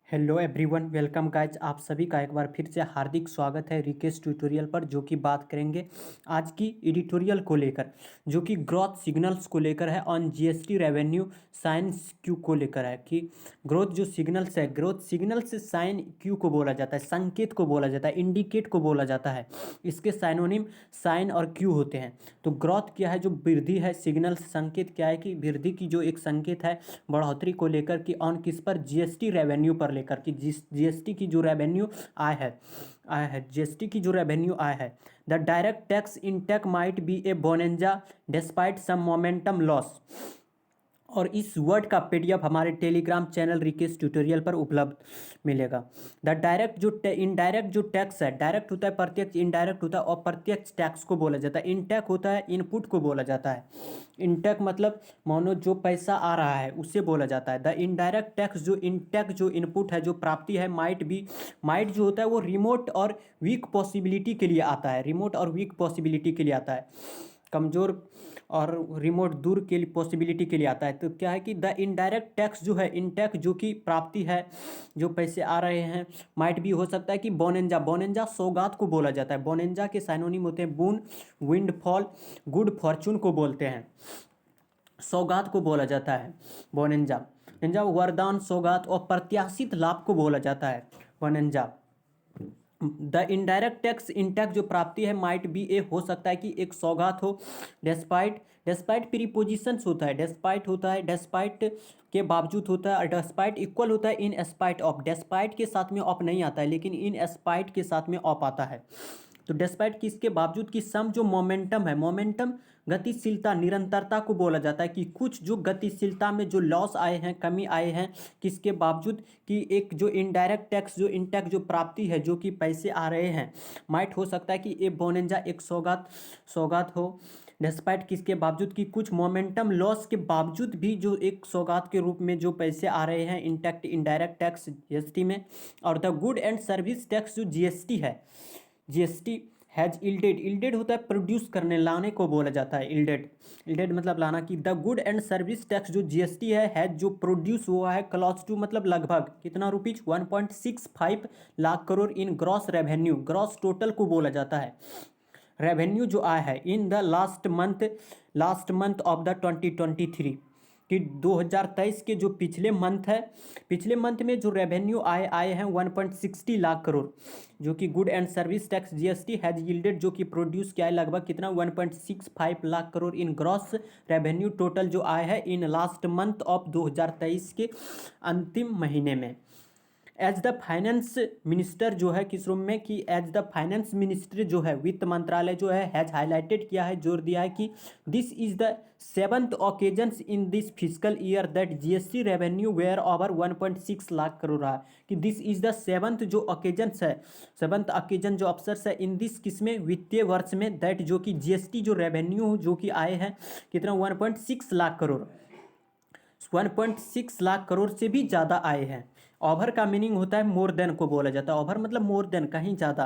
Hello everyone, welcome guys. आप सभी का एक बार फिर से हार्दिक स्वागत है रिकेश ट्यूटोरियल पर, जो कि बात करेंगे आज की एडिटोरियल को लेकर, जो कि ग्रोथ सिग्नल्स को लेकर है on GST revenue sign Q को लेकर है। कि ग्रोथ जो सिग्नल्स है, ग्रोथ सिग्नल्स साइन क्यू को बोला जाता है, संकेत को बोला जाता है, इंडिकेट को बोला जाता है। इसके साइनोनिम साइन और क्यू होते हैं। तो ग्रोथ क्या है, जो वृद्धि है, सिग्नल्स संकेत क्या है कि वृद्धि की जो एक संकेत है बढ़ोतरी को लेकर, कि ऑन किस पर, जीएसटी रेवेन्यू पर लेकर, कि जीएसटी की जो रेवेन्यू आय है जीएसटी की जो रेवेन्यू आय है। The direct tax intake might be a bonanza despite some momentum loss. और इस वर्ड का पीडीएफ हमारे टेलीग्राम चैनल रिकेश ट्यूटोरियल पर उपलब्ध मिलेगा। द डायरेक्ट जो इनडायरेक्ट जो टैक्स है, डायरेक्ट होता है प्रत्यक्ष, इनडायरेक्ट होता है अप्रत्यक्ष टैक्स को बोला जाता है। इनटेक होता है इनपुट को बोला जाता है। इनटेक मतलब मानो जो पैसा आ रहा है उसे बोला जाता है। द इनडायरेक्ट टैक्स जो इनटेक जो इनपुट है, जो प्राप्ति है, माइट जो होता है वो रिमोट और वीक पॉसिबिलिटी के लिए आता है। रिमोट और वीक पॉसिबिलिटी के लिए आता है, कमज़ोर और रिमोट दूर के लिए पॉसिबिलिटी के लिए आता है। तो क्या है कि द इनडायरेक्ट टैक्स जो है, इनटेक जो कि प्राप्ति है, जो पैसे आ रहे हैं, माइट भी हो सकता है कि बोनेंजा सौगात को बोला जाता है। बोनेंजा के साइनोनिम होते हैं बून, विंडफॉल, गुड फॉर्चून को बोलते हैं। सौगात को बोला जाता है बोनेंजा। वरदान, सौगात और प्रत्याशित लाभ को बोला जाता है बोनेंजा। द इनडायरेक्ट टैक्स इनटैक्स जो प्राप्ति है, माइट बी ए हो सकता है कि एक सौगात हो। डेस्पाइट प्रीपोजिशंस होता है, डेस्पाइट होता है, डेस्पाइट के बावजूद होता है, और डेस्पाइट इक्वल होता है इन एस्पाइट ऑफ। डेस्पाइट के साथ में ऑफ नहीं आता है, लेकिन इन एस्पाइट के साथ में ऑफ आता है। तो डेस्पाइट किसके बावजूद, की सम जो मोमेंटम है, मोमेंटम गतिशीलता, निरंतरता को बोला जाता है। कि कुछ जो गतिशीलता में जो लॉस आए हैं, कमी आए हैं, किसके बावजूद, कि एक जो इनडायरेक्ट टैक्स जो इनटैक्स जो प्राप्ति है, जो कि पैसे आ रहे हैं, माइट हो सकता है कि ए बोनेंजा एक सौगात हो। डिस्पाइट किसके बावजूद, कि कुछ मोमेंटम लॉस के बावजूद भी जो एक सौगात के रूप में जो पैसे आ रहे हैं इंटैक्ट इनडायरेक्ट टैक्स जीएसटी में। और the good and service tax जो जीएसटी है, जीएसटी हैज इल्डेड होता है प्रोड्यूस करने, लाने को बोला जाता है। इल्डेड मतलब लाना। कि the good and service tax जो जीएसटी है, हैज जो प्रोड्यूस हुआ है, क्लॉज टू मतलब लगभग कितना रुपीज, 1.65 लाख करोड़ इन ग्रॉस रेवेन्यू, ग्रॉस टोटल को बोला जाता है। रेवेन्यू जो आया है in the last month of the 2023, कि 2023 के जो पिछले मंथ है, पिछले मंथ में जो रेवेन्यू आए हैं 1.60 लाख करोड़, जो कि good and service tax GST has yielded, जो कि प्रोड्यूस किया है लगभग कितना, 1.65 लाख करोड़ इन ग्रॉस रेवेन्यू टोटल जो आए हैं इन लास्ट मंथ ऑफ 2023 के अंतिम महीने में। एज द फाइनेंस मिनिस्टर जो है किस रूम में, कि एज द फाइनेंस मिनिस्ट्री जो है, वित्त मंत्रालय जो है, हैज हाईलाइटेड किया है, जोर दिया है कि this is the 7th occasions in this physical year that GST revenue were over 1.6 lakh crore रहा। कि दिस इज द 7th जो ओकेजन्स है, 7th ओकेजन जो अवसर है इन दिस किसमें, वित्तीय वर्ष में, दैट जो कि जीएसटी जो रेवेन्यू जो कि आए हैं कितना, 1.6 लाख करोड़, 1.6 लाख करोड़ से भी ज़्यादा आए हैं। ओवर का मीनिंग होता है मोर देन को बोला जाता है। ओवर मतलब मोर देन, कहीं ज़्यादा।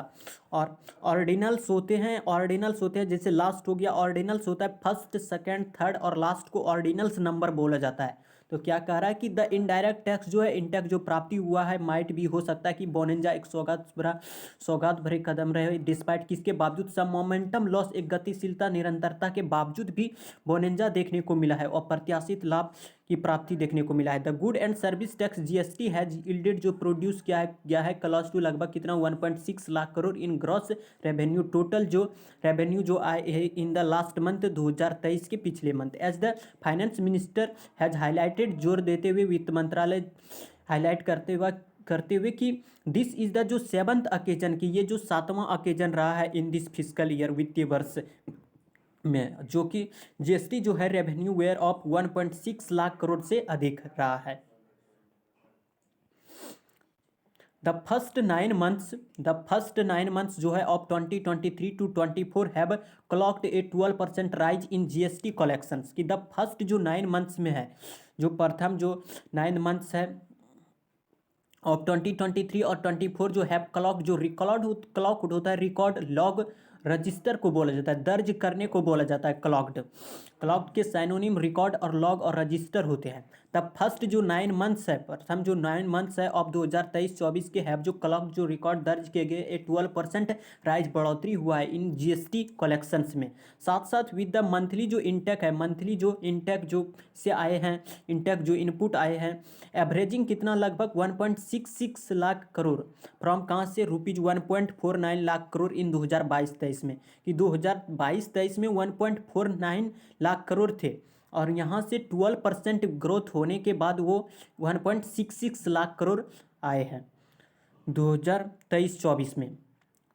और ऑर्डिनल्स होते हैं, जैसे लास्ट हो गया, ऑर्डिनल्स होता है फर्स्ट, सेकंड, थर्ड, और लास्ट को ऑर्डिनल्स नंबर बोला जाता है। तो क्या कह रहा है कि द इनडायरेक्ट टैक्स जो है, इनटैक्स जो प्राप्ति हुआ है, माइट भी हो सकता है कि बोनेंजा एक सौगात भरे कदम रहे, डिस्पाइट किसके बावजूद, सम मोमेंटम लॉस, एक गतिशीलता निरंतरता के बावजूद भी बोनेंजा देखने को मिला है, और प्रत्याशित लाभ की प्राप्ति देखने को मिला है। The good and service tax GST has yielded जो प्रोड्यूस किया गया है, क्लॉज टू लगभग कितना, 1.6 लाख करोड़ इन ग्रॉस रेवेन्यू टोटल, जो रेवेन्यू जो आए है इन द लास्ट मंथ 2023 के पिछले month. As the finance minister has highlighted, जोर देते हुए वित्त मंत्रालय हाईलाइट करते हुए कि दिस इज द जो 7th ओकेजन, की ये जो 7वां ओकेजन रहा है इन दिस फिजिकल ईयर, वित्तीय वर्ष में, जो कि जीएसटी जो है revenue were of 1.6 lakh crore से अधिक रहा है। द फर्स्ट 9 मंथ्स जो है of 2023 to 24 have clogged A 12% rise in GST collections. की द फर्स्ट जो 9 मंथ्स में है, जो प्रथम जो 9 मंथ्स है ऑफ 2023 और 24 जो है क्लॉक, जो क्लॉक होता है, रिकॉर्ड, लॉग, रजिस्टर को बोला जाता है, दर्ज करने को बोला जाता है। क्लॉक्ड के साइनोनिम रिकॉर्ड और लॉग और रजिस्टर होते हैं। द फर्स्ट जो 9 मंथ्स है, प्रथम जो 9 मंथ्स है ऑफ 2023-24 के हैव जो क्लॉक जो रिकॉर्ड दर्ज किए गए, ए 12% राइज बढ़ोतरी हुआ है इन जीएसटी कलेक्शंस में। साथ साथ विद द मंथली जो इंटेक है, मंथली जो इंटेक जो से आए हैं, इंटेक जो इनपुट आए हैं, एवरेजिंग कितना लगभग 1.66 लाख करोड़ फ्रॉम कहाँ से, रुपीज 1.49 लाख करोड़ इन 2022-23 में, कि 2022-23 में 1.49 लाख करोड़ थे और यहाँ से 12% ग्रोथ होने के बाद वो 1.66 लाख करोड़ आए हैं 2023-24 में।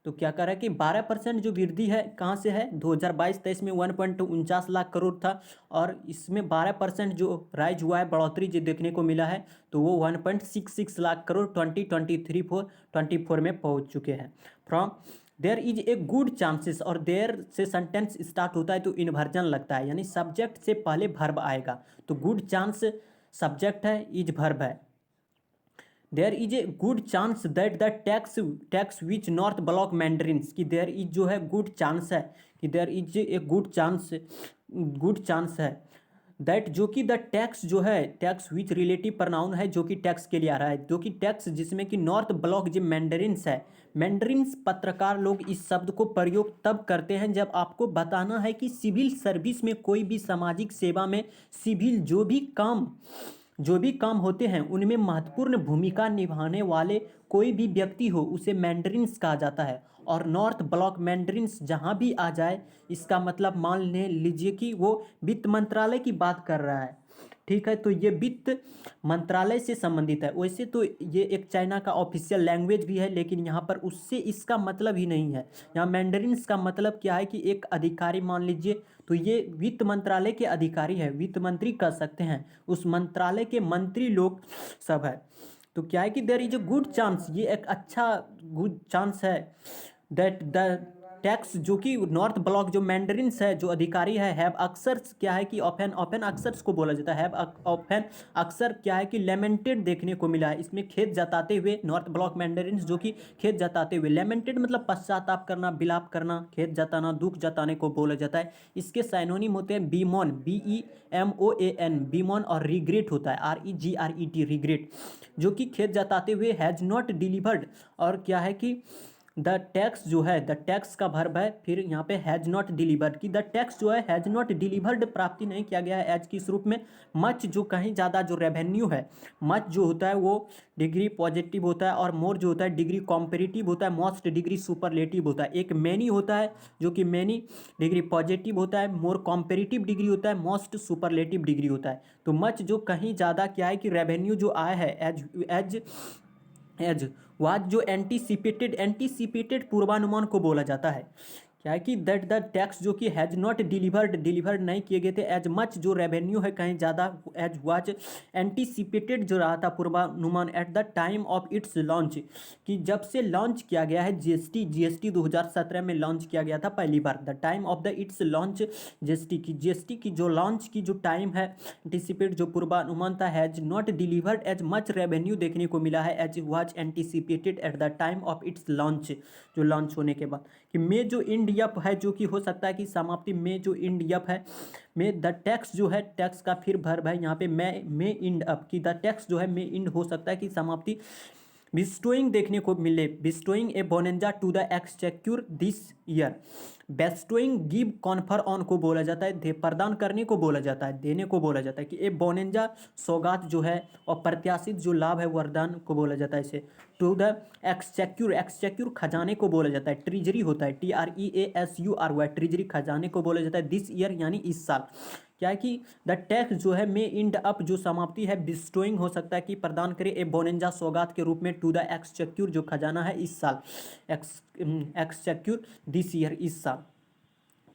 तो क्या कह रहा है कि 12% जो वृद्धि है कहाँ से है, 2022-23 में 1.49 लाख करोड़ था और इसमें 12% जो राइज हुआ है, बढ़ोतरी जो देखने को मिला है, तो वो 1.66 लाख करोड़ 2023-24 में पहुँच चुके हैं। From there is a good chances, और देयर से सेंटेंस स्टार्ट होता है तो इन्वर्जन लगता है, यानी सब्जेक्ट से पहले वर्ब आएगा, तो गुड चांस सब्जेक्ट है, इज वर्ब है। There is a good chance that the tax which North Block mandarins, की देयर इज जो है गुड चांस है, कि there is a good chance है दैट जो कि द टैक्स जो है, टैक्स विच रिलेटिव प्रनाउन है जो कि टैक्स के लिए आ रहा है, जो कि टैक्स जिसमें कि नॉर्थ ब्लॉक जो मैंडरिन्स है, मैंडरिन्स पत्रकार लोग इस शब्द को प्रयोग तब करते हैं जब आपको बताना है कि सिविल सर्विस में कोई भी सामाजिक सेवा में सिविल जो भी काम होते हैं उनमें महत्वपूर्ण भूमिका निभाने वाले कोई भी व्यक्ति हो उसे मैंडरिन्स कहा जाता है। और नॉर्थ ब्लॉक मैंडरिन्स जहाँ भी आ जाए, इसका मतलब मान ले लीजिए कि वो वित्त मंत्रालय की बात कर रहा है, ठीक है, तो ये वित्त मंत्रालय से संबंधित है। वैसे तो ये एक चाइना का ऑफिशियल लैंग्वेज भी है, लेकिन यहाँ पर उससे इसका मतलब ही नहीं है। यहाँ मैंडरिन्स का मतलब क्या है कि एक अधिकारी मान लीजिए, तो ये वित्त मंत्रालय के अधिकारी है, वित्त मंत्री कह सकते हैं, उस मंत्रालय के मंत्री लोग सब है। तो क्या है कि there is a good chance, ये एक अच्छा गुड चांस है दैट द टैक्स जो कि नॉर्थ ब्लॉक जो मैंडरिन्स है जो अधिकारी है, हैव अक्सर क्या है कि ऑफेन अक्सर को बोला जाता है, हैव ऑफेन अक्सर क्या है कि लेमेंटेड देखने को मिला है, इसमें खेत जताते हुए, नॉर्थ ब्लॉक मैंडरिन्स जो कि खेत जताते हुए, लेमेंटेड मतलब पश्चाताप करना, विलाप करना, खेत जताना, दुख जताने को बोला जाता है। इसके साइनोनिम होते हैं बीमोन, BEMOAN बीमोन, और रिग्रेट होता है REGRET रिग्रेट, जो कि खेत जताते हुए हैज़ नॉट डिलीवर्ड, और क्या है कि द टैक्स जो है, द टैक्स का वर्ब है, फिर यहाँ पे हैज़ नॉट डिलीवर्ड, की द टैक्स जो है हैज़ नॉट डिलीवर्ड प्राप्ति नहीं किया गया है एज की इस रूप में। मच जो कहीं ज़्यादा जो रेवेन्यू है, मच जो होता है वो डिग्री पॉजिटिव होता है, और मोर जो होता है डिग्री कॉम्पेरेटिव होता है, मोस्ट डिग्री सुपरलेटिव होता है। एक मैनी होता है जो कि मैनी डिग्री पॉजिटिव होता है, मोर कॉम्पेरेटिव डिग्री होता है, मोस्ट सुपरलेटिव डिग्री होता है। तो मच जो कहीं ज़्यादा क्या है कि रेवेन्यू जो आया है एज वाज जो एंटीसिपेटेड पूर्वानुमान को बोला जाता है, क्या है कि दैट द टैक्स जो कि हैज़ नॉट डिलीवर्ड नहीं किए गए थे, एज मच जो रेवेन्यू है कहीं ज़्यादा, एज वाज एंटीसिपेटेड जो रहा था पूर्वानुमान eight the time of its launch, कि जब से लॉन्च किया गया है जीएसटी 2017 में लॉन्च किया गया था पहली बार। The time of the it's launch GST की जो लॉन्च की जो टाइम है, एंटीसिपेट जो पूर्वानुमान था, has not delivered as much revenue देखने को मिला है as was anticipated at the time of its launch, जो लॉन्च होने के बाद। कि में जो इंड यप है, जो कि हो सकता है कि समाप्ति में जो इंड यप है, में द टैक्स जो है, टैक्स का फिर वर्ब है यहाँ पे में इंड अप, की द टैक्स जो है में इंड हो सकता है कि समाप्ति बिस्टोइंग देखने को मिले, bestowing a bonanza to the exchequer this year. Bestowing give confer on को बोला जाता है, दे प्रदान करने को बोला जाता है, देने को बोला जाता है, कि ए बोनेंजा सौगात जो है और प्रत्याशित जो लाभ है वरदान को बोला जाता है इसे। टू द एक्सचेक्यूर खजाने को बोला जाता है, ट्रिजरी होता है TREASURY, ट्रिजरी खजाने को बोला जाता है। दिस ईयर यानी इस साल। क्या है कि द टैक्स जो है में इंड अप जो समाप्ति है, बिस्टोइंग हो सकता है कि प्रदान करे ए बोनेंजा सौगात के रूप में, टू द एक्सचेक्यूर जो खजाना है इस साल, एक्सचेक्यूर दिस ईयर इस साल।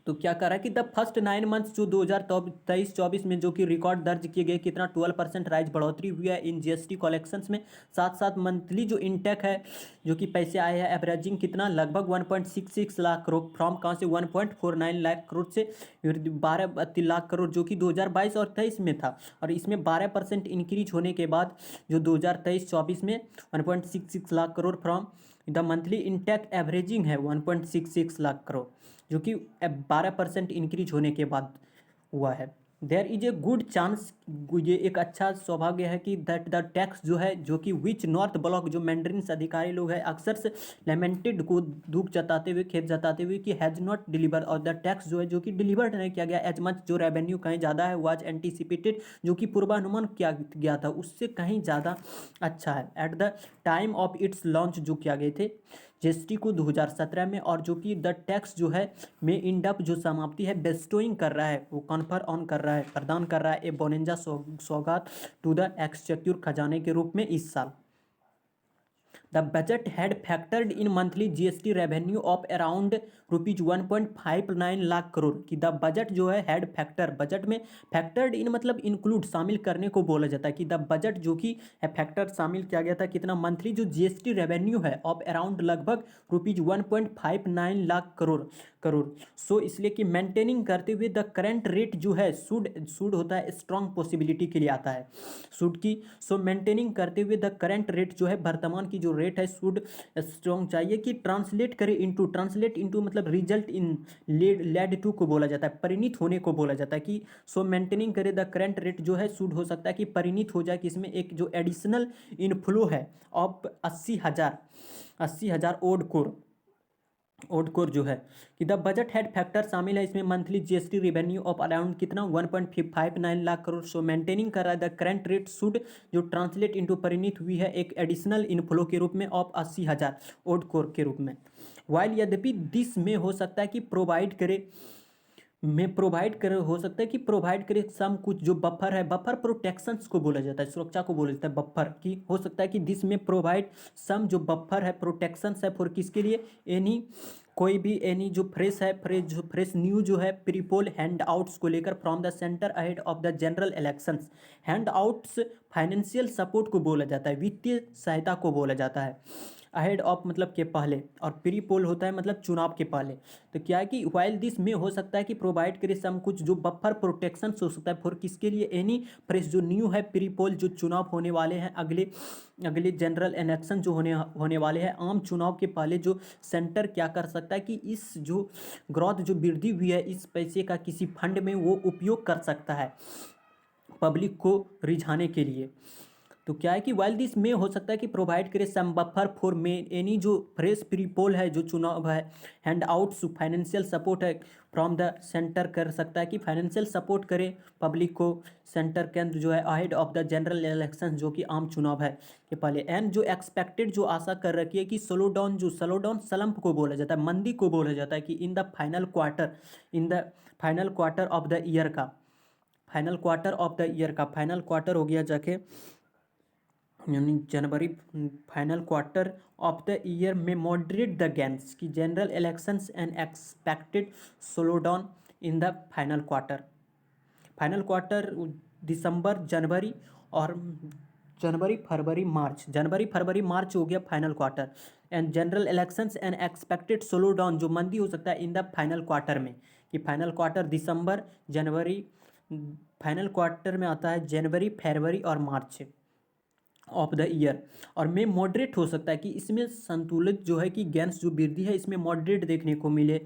तो क्या कह रहा है कि द फर्स्ट 9 मंथ्स जो 2023-24 में जो कि रिकॉर्ड दर्ज किए गए, कितना 12% राइज बढ़ोतरी हुई है इन जीएसटी कलेक्शंस में। साथ साथ मंथली जो इंटेक है जो कि पैसे आए हैं, एवरेजिंग कितना लगभग 1.66 लाख करोड़, फ्रॉम कहाँ से 1.49 लाख करोड़ से 12 लाख करोड़, जो कि 2022 और 23 में था। और इसमें 12% इंक्रीज होने के बाद जो 2023-24 में 1.66 lakh crore from the monthly intake averaging है 1.66 लाख करोड़, जो कि 12% इंक्रीज होने के बाद हुआ है। There is a good chance, ये एक अच्छा सौभाग्य है कि दैट द टैक्स जो है, जो कि विच नॉर्थ ब्लॉक जो मैंड्रिन्स अधिकारी लोग हैं अक्सर से लेमेंटेड को दुख जताते हुए, खेद जताते हुए कि हैज़ नॉट डिलीवर, और द टैक्स जो है जो कि डिलीवर्ड नहीं किया गया एज मच, जो रेवेन्यू कहीं ज़्यादा है, वाज एंटीसिपेटेड, जो कि पूर्वानुमान किया गया था उससे कहीं ज़्यादा अच्छा है eight the time of its launch, जो किया गए थे जीएसटी को 2017 में, और जो कि द टैक्स जो है में इंड अप जो समाप्ति है बेस्टोइंग कर रहा है, वो कन्फर ऑन कर रहा है, प्रदान कर रहा है ए बोनेंजा सौगात टू द एक्सचेक्योर खजाने के रूप में इस साल। The budget had factored in monthly GST revenue of around ₹1.59 lakh crore की द बजट जो है हैड फैक्टर, बजट में फैक्टर्ड इन मतलब इंक्लूड शामिल करने को बोला जाता है कि द बजट जो कि है फैक्टर शामिल किया गया था कितना मंथली जो जीएसटी रेवेन्यू है ऑफ अराउंड लगभग ₹1.59 लाख करोड़। सो इसलिए कि मेंटेनिंग करते हुए द करंट रेट जो है शुड होता है स्ट्रॉन्ग पॉसिबिलिटी के लिए आता है शुड की। सो मेंटेनिंग करते हुए द करंट रेट जो है वर्तमान की जो रेट है शुड स्ट्रॉन्ग चाहिए कि ट्रांसलेट इनटू मतलब रिजल्ट इन लेड टू को बोला जाता है, परिणित होने को बोला जाता है कि सो मेंटेनिंग करे द करंट रेट जो है शुड हो सकता है कि परिणित हो जाए कि इसमें एक जो एडिशनल इनफ्लो है ऑफ 80,000 ओड कोर जो है कि द बजट हेड फैक्टर शामिल है इसमें monthly GST revenue of around कितना 1.59 लाख करोड़। सो मेंटेनिंग कर रहा है द करंट रेट शुड जो ट्रांसलेट इनटू परिणित हुई है एक एडिशनल इनफ्लो के रूप में ऑफ 80,000 ओड कोर के रूप में। वाइल यद्यपि दिस में हो सकता है कि हो सकता है कि प्रोवाइड करे सम कुछ जो बफर है, बफर प्रोटेक्शंस को बोला जाता है, सुरक्षा को बोला जाता है बफर की, हो सकता है कि दिस में प्रोवाइड सम जो बफर है प्रोटेक्शंस है फॉर किसके लिए, एनी कोई भी एनी जो फ्रेश न्यू जो है प्रीपोल हैंड आउट्स को लेकर from the centre ahead of the general elections. Hand outs financial support को बोला जाता है, वित्तीय सहायता को बोला जाता है, अहेड ऑफ मतलब के पहले, और प्री पोल होता है मतलब चुनाव के पहले। तो क्या है कि वाइल दिस में हो सकता है कि प्रोवाइड करे सम कुछ जो बफर प्रोटेक्शन हो सकता है फॉर किसके लिए, एनी फ्रेश जो न्यू है प्री पोल जो चुनाव होने वाले हैं अगले जनरल इलेक्शन जो होने वाले हैं, आम चुनाव के पहले जो सेंटर क्या कर सकता है कि इस जो ग्रोथ जो वृद्धि हुई है इस पैसे का किसी फंड में वो उपयोग कर सकता है पब्लिक को रिझाने के लिए। तो क्या है कि वाइल दिस में हो सकता है कि प्रोवाइड करे सम बफर फॉर में एनी जो फ्रेश प्रीपोल है जो चुनाव है, हैंड आउट्स फाइनेंशियल सपोर्ट है फ्रॉम द सेंटर कर सकता है कि फाइनेंशियल सपोर्ट करे पब्लिक को सेंटर केंद्र जो है ahead of the general election जो कि आम चुनाव है के पहले। एंड जो एक्सपेक्टेड जो आशा कर रखी है कि स्लो डाउन स्लम्प को बोला जाता है, मंदी को बोला जाता है कि in the final quarter of the year का, फाइनल क्वार्टर हो गया जाके यानी जनवरी, final quarter of the year में मॉडरेट द गेन्स की general elections and expected slow down in the final quarter दिसंबर जनवरी और जनवरी फरवरी मार्च हो गया final quarter, and general elections and expected slow down जो मंदी हो सकता है इन द फाइनल क्वार्टर में कि फाइनल क्वार्टर दिसंबर जनवरी, फाइनल क्वार्टर में आता है जनवरी फरवरी और मार्च ऑफ द ईयर, और में मॉडरेट हो सकता है कि इसमें संतुलित जो है कि गेंस जो वृद्धि है इसमें मॉडरेट देखने को मिले,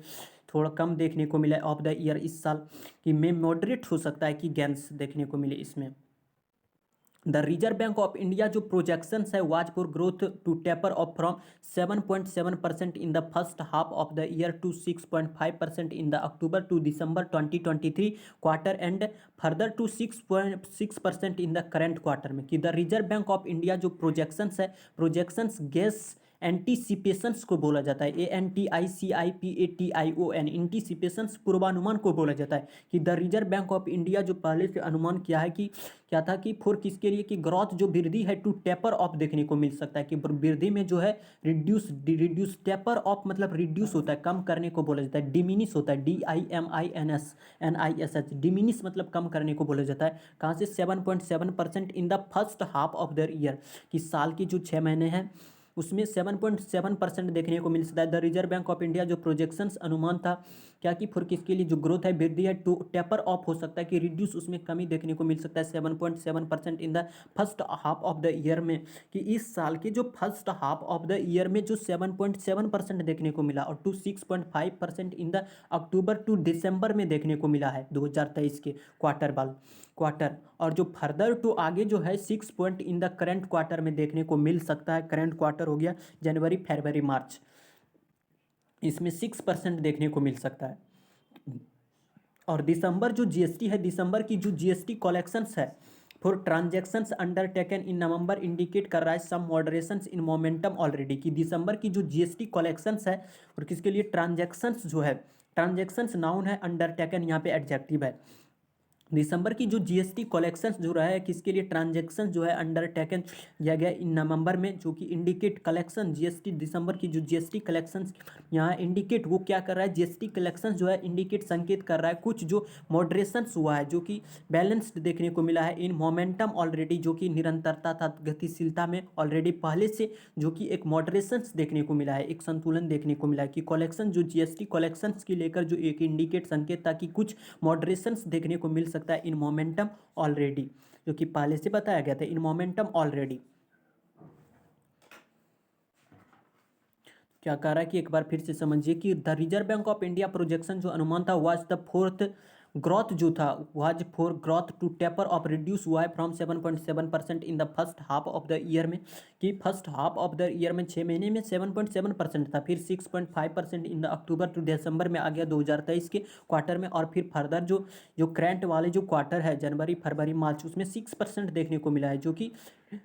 थोड़ा कम देखने को मिला ऑफ द ईयर इस साल कि में मॉडरेट हो सकता है कि गेंस देखने को मिले इसमें। The Reserve Bank of India जो प्रोजेक्शंस है was for growth to taper off from 7.7% in the first half of the year to 6.5% in the October to December 2023 quarter and further to 6.6% in the current quarter में कि the Reserve Bank of India जो projections guess anticipations को बोला जाता है, ANTICIPATION एंटीसिपेशंस पूर्वानुमान को बोला जाता है कि the Reserve Bank of India जो पहले से अनुमान किया है कि क्या था कि फॉर किसके लिए कि ग्रोथ जो वृद्धि है टू टेपर ऑफ देखने को मिल सकता है कि वृद्धि में जो है रिड्यूस टेपर ऑफ मतलब रिड्यूस होता है कम करने को बोला जाता है, डिमिनिश होता है DIMINISH डिमिनिश मतलब कम करने को बोला जाता है कहाँ से 7.7% in the first half of the year कि साल की जो 6 महीने हैं उसमें 7.7% देखने को मिल सकता है। The Reserve Bank of India जो प्रोजेक्शंस अनुमान था क्या कि फॉर किसके लिए जो ग्रोथ है वृद्धि है टू टेपर ऑफ हो सकता है कि रिड्यूस उसमें कमी देखने को मिल सकता है 7.7% in the first half of the year में, कि इस साल के जो first half of the year में जो 7.7% देखने को मिला और to 6.5% in the October to December में देखने को मिला है 2023 के क्वार्टर, और जो फर्दर टू आगे जो है 6 point in the current quarter में देखने को मिल सकता है। करंट क्वार्टर हो गया जनवरी फरवरी मार्च, इसमें 6% देखने को मिल सकता है। और दिसंबर जो जीएसटी है, दिसंबर की जो जीएसटी कलेक्शंस है for transactions undertaken in November indicate कर रहा है सम मॉडरेशंस इन मोमेंटम ऑलरेडी, कि दिसंबर की जो जीएसटी कलेक्शंस है और किसके लिए ट्रांजैक्शंस जो है, ट्रांजैक्शंस नाउन है, अंडरटेकन यहाँ पे एडजेक्टिव है। दिसंबर की जो जीएसटी कलेक्शंस जो रहा है किसके लिए, ट्रांजैक्शन जो है अंडरटेकन किया गया इन नवंबर में, जो कि इंडिकेट कलेक्शन जीएसटी दिसंबर की जो जीएसटी कलेक्शंस यहाँ इंडिकेट वो क्या कर रहा है, जीएसटी कलेक्शन जो है इंडिकेट संकेत कर रहा है कुछ जो मॉडरेशंस हुआ है, जो कि बैलेंस्ड देखने को मिला है इन मोमेंटम ऑलरेडी, जो कि निरंतरता था गतिशीलता में ऑलरेडी पहले से, जो कि एक मॉडरेशंस देखने को मिला है, एक संतुलन देखने को मिला है कि कलेक्शन जो जीएसटी कलेक्शंस की लेकर जो एक इंडिकेट संकेत था कि कुछ मॉडरेशंस देखने को मिल सकता है इन मोमेंटम ऑलरेडी, जो कि पहले से बताया गया था इन मोमेंटम ऑलरेडी। क्या कह रहा है कि एक बार फिर से समझिए कि the Reserve Bank of India projection जो अनुमान था वाज द फोर्थ ग्रोथ जो था was for growth to taper off reduce हुआ है from 7.7% in the first half of the year में, कि first half of the year में 6 महीने में 7.7% था, फिर 6.5% in the October to December में आ गया 2023 के क्वार्टर में, और फिर फर्दर जो जो करंट वाले जो क्वार्टर है जनवरी फरवरी मार्च उसमें 6% देखने को मिला है, जो कि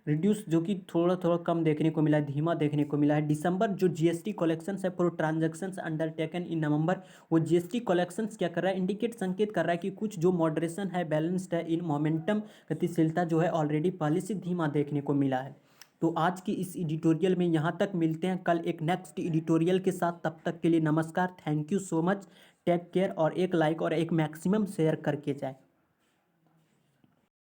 रिड्यूस जो कि थोड़ा थोड़ा कम देखने को मिला है, धीमा देखने को मिला है। दिसंबर जो जीएसटी कलेक्शंस है फॉर ट्रांजैक्शंस अंडरटेकन इन नवंबर, वो जीएसटी कलेक्शंस क्या कर रहा है, इंडिकेट संकेत कर रहा है कि कुछ जो मॉडरेशन है बैलेंस्ड है इन मोमेंटम, गतिशीलता जो है ऑलरेडी पहले से धीमा देखने को मिला है। तो आज की इस एडिटोरियल में यहाँ तक, मिलते हैं कल एक नेक्स्ट एडिटोरियल के साथ, तब तक के लिए नमस्कार, thank you so much, take care, और एक लाइक और एक मैक्सिमम शेयर करके जाए।